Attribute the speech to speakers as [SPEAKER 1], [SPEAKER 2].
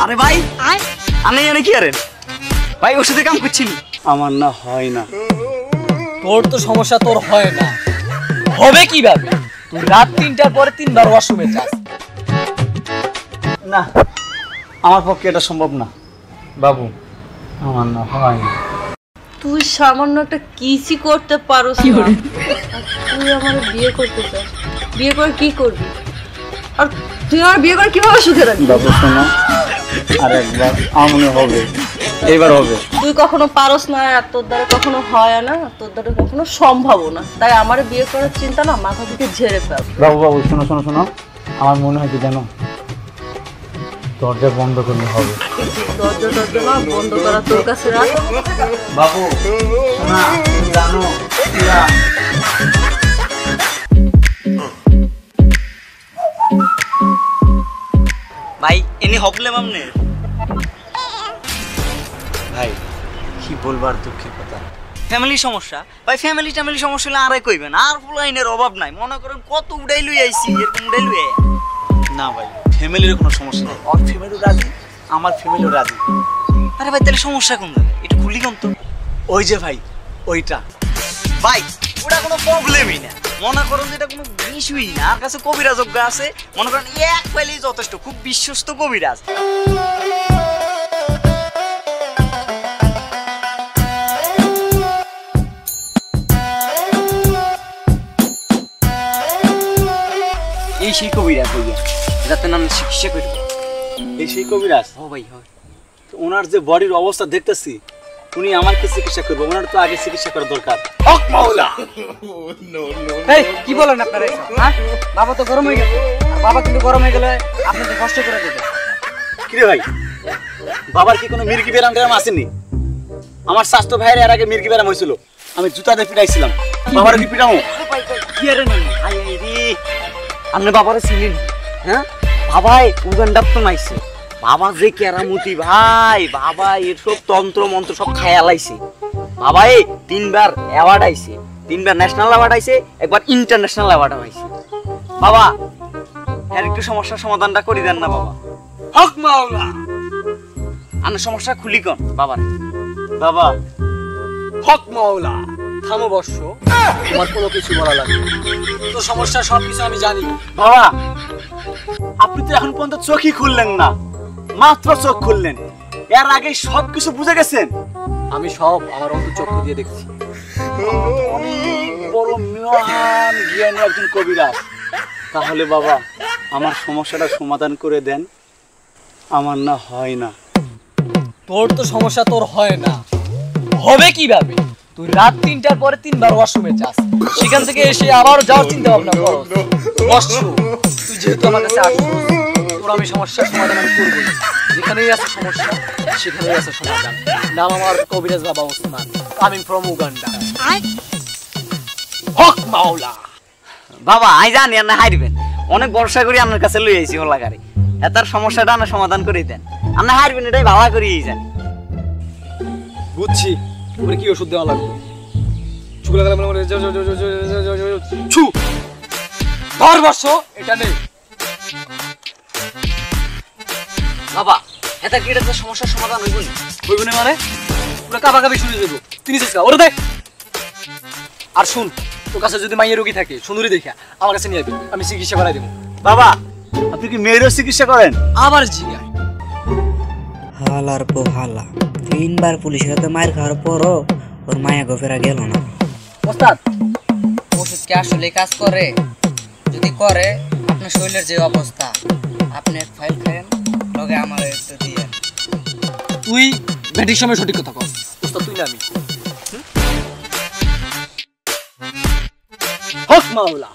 [SPEAKER 1] আরে ভাই আমি এনে কি আরেন ভাই ওষুধে কাম করছি আমার না হয় না।
[SPEAKER 2] তোর তো সমস্যা তোর হয় না, হবে কিভাবে? তুই রাত 3টার পরে 3বার ওয়াশরুমে যাস।
[SPEAKER 1] না আমার পক্ষে এটা সম্ভব না বাবু, আমার না হয় না।
[SPEAKER 3] তুই সামান্য একটা কিসি করতে পারোস না, তুই আমার বিয়ে করতে চাস? বিয়ে করে কি করবি? আর তুই আমার বিয়ে করে কিভাবে সুখে রাখবি?
[SPEAKER 1] বাবু শোনো, আর একবার আমনে হবে, এবার হবে।
[SPEAKER 3] তুই কখনো পারোস না, আর তোর দ্বারা কখনো হয় না, তোর দ্বারা কখনো সম্ভব না। তাই আমার বিয়ে করার চিন্তা না মাথা থেকে ঝেড়ে ফেল।
[SPEAKER 1] বাবু বাবু শোনো শোনো শোনো, আমার মনে হয় কি জানো, দরজা বন্ধ করলে হবে।
[SPEAKER 3] দরজা না বন্ধ করা তোর কাছে রাখ
[SPEAKER 1] বাবু। শোনা তুমি জানো ভাই এনে হকলে মামনে ভাই কি বলবার দুঃখের কথা, ফ্যামিলি সমস্যা ভাই। ফ্যামিলি সমস্যা হলে আরে কইবেন, আর ফুলাইনের অভাব নাই। মনে করেন কত উড়াই লই আইছি, এরকম উড়াই লই আই না ভাই। ফ্যামিলির কোনো সমস্যা নেই, ওর ফ্যামিলিও রাজি, আমার ফ্যামিলিও রাজি। আরে ভাই তাহলে সমস্যা কোন জায়গায়, একটু খুলি কম তো। ওই যে ভাই ওইটা ভাই, ওটা কোনো প্রবলেমই না। মনে করেন যে এটা কোনো ইস্যুই না। আর কাছে কবিরাজজ্ঞ আছে, মনে করেন এক পাইলেই যথেষ্ট, খুব বিশ্বস্ত কবিরাজ। এই সেই কবিরাজ ভাইয়া, যাতে নাম চিকিৎসা করব। এই সেই কবিরাজ? ও ভাই হয়। ওনার যে বডির অবস্থা দেখতেছি, উনি আমাকে চিকিৎসা করবো, ওনার তো আগে চিকিৎসা করা দরকার। হক মাওলা।
[SPEAKER 2] এই কি বলেন আপনারা? হ্যাঁ, বাবা তো গরম হয়ে গেছে, আর বাবা কিন্তু গরম হয়ে গেলে আপনাদের কষ্ট করে দেবে।
[SPEAKER 1] কি রে ভাই, বাবার কি কোনো মির্গি ব্যারাম ট্যারাম আসেনি? আমার স্বাস্থ্য ভাইয়ের এর আগে মির্গি ব্যারাম হয়েছিল, আমি জুতা দিয়ে পিটাইছিলাম। বাবার কি পিটামো? কি আরে না আই আই রে, আপনি বাবারে ছিলেন? হ্যাঁ বাবাই উগান্ডাপ তো নাইছে। বাবা যে কেরামতি ভাই, বাবা এর সব তন্ত্র মন্ত্র সব খায়ালাইছে। বাবাই 3বার অ্যাওয়ার্ড আইছে, 3বার ন্যাশনাল অ্যাওয়ার্ড আইছে, একবার ইন্টারন্যাশনাল অ্যাওয়ার্ড আইছে। বাবা এর একটু সমস্যার সমাধানটা করে দেন না বাবা। হক মাওলা। আনা সমস্যা খুলি কোন বাবার? বাবা
[SPEAKER 2] হক মাওলা। থামো বর্ষ, তোমার কোনো কিছু বলা লাগবে না। তো সমস্যা সব কিছু আমি জানি।
[SPEAKER 1] বাবা আপনি তো এখন পর্যন্ত চোখই খুললেন না, মাত্র চোখ খুললেন, এর আগে সব কিছু বুঝে গেছেন।
[SPEAKER 2] আমি সব আমার অন্তর্চক্ষু দিয়ে দেখছি।
[SPEAKER 1] অনেক বড় মহান জ্ঞানী একজন কবিরাজ। তাহলে বাবা আমার সমস্যাটা সমাধান করে দেন, আমার না হয় না।
[SPEAKER 2] তোর তো সমস্যা তোর হয় না, হবে কিভাবে? তুই রাত 3টার পরে 3বার ওয়াশরুমে যাস, সেখান থেকে এসে আবার যাওয়ার চিন্তা ভাবনা করো। বর্ষ, তুই যেহেতু আমার কাছে আসছিস, তোর আমি সমস্যার সমাধান আমি করবো। যেখানেই আছে সমস্যা সেখানেই আছে সমাধান। নাম আমার কবিরাজ বাবা ওসমান, কামিং ফ্রম উগান্ডা। হক মাওলা।
[SPEAKER 1] বাবা আই জানি আর না হারবেন, অনেক ভরসা করি আপনার কাছে লই আইছি ওলা গাড়ি। এটার সমস্যাটা না সমাধান করে দেন, আপনি হারবেন এটাই ভালো করেই জানি।
[SPEAKER 2] বুঝছি, ওরে কি ওষুধ দেওয়া লাগবে? ছু লাগালে মানে ছু ধর বর্ষ, এটা নেই।
[SPEAKER 1] বাবা এটা কি, এটা সমস্যার সমাধান হইব না?
[SPEAKER 2] হইব না মানে পুরো কাবাকাবি শুনে দেবো। তিনি চেষ্টা ওরে দেখ। আর শুন, তোর কাছে যদি মাইয়ের রোগী থাকে সুন্দরী দেখা আমার কাছে নিয়ে আসবি, আমি চিকিৎসা করাই দেবো।
[SPEAKER 1] বাবা আপনি কি মেয়েরও চিকিৎসা করেন?
[SPEAKER 2] আবার জিগায়
[SPEAKER 4] হালার পো হালা 3বার পুলিশের হাতে মার খাওয়ার পরও ওর মায়া গোফেরা গেল না।
[SPEAKER 2] ওস্তাদ,
[SPEAKER 5] ওষুধ কি আসলে কাজ করে? যদি করে, আপনার শরীরের যে অবস্থা, আপনি এক ফাইল খায়েন, লগে আমার একটু দিয়ে।
[SPEAKER 2] তুই ব্যাটির সময় সঠিক কথা কর। ওস্তাদ তুই না আমি। হক মাওলা।